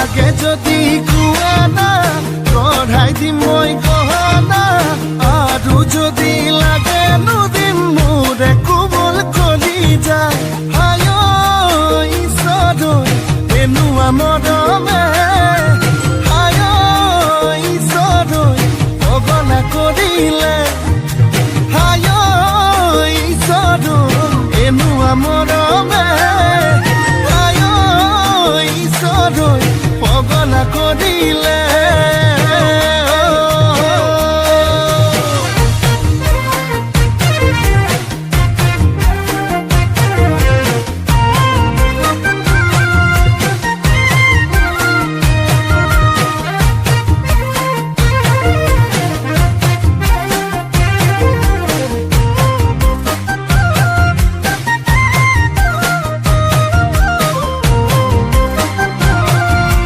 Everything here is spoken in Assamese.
লাগে যদি কুৱানা কঢ়াই দিম মই গহনা আৰু যদি লাগে নুদিম মোৰে কোমল কলিজা হায় ঈশ্বৰ এনেকুৱা মৰমে হায় ঈশ্বৰ পগলা কৰিলে হায় ঈশ্বৰ এনেকুৱা মৰমে হায় ঈশ্বৰ পগলা কৰিলে